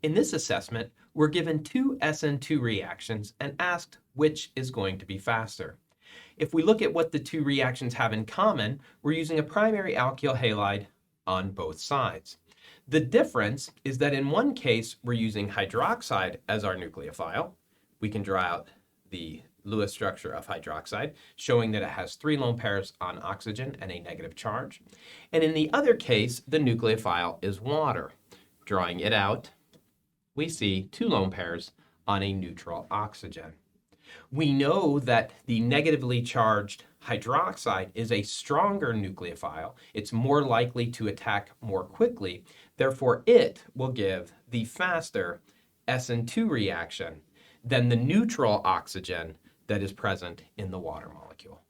In this assessment, we're given two SN2 reactions and asked which is going to be faster. If we look at what the two reactions have in common, we're using a primary alkyl halide on both sides. The difference is that in one case, we're using hydroxide as our nucleophile. We can draw out the Lewis structure of hydroxide, showing that it has 3 lone pairs on oxygen and a negative charge. And in the other case, the nucleophile is water. Drawing it out, we see 2 lone pairs on a neutral oxygen. We know that the negatively charged hydroxide is a stronger nucleophile. It's more likely to attack more quickly. Therefore, it will give the faster SN2 reaction than the neutral oxygen that is present in the water molecule.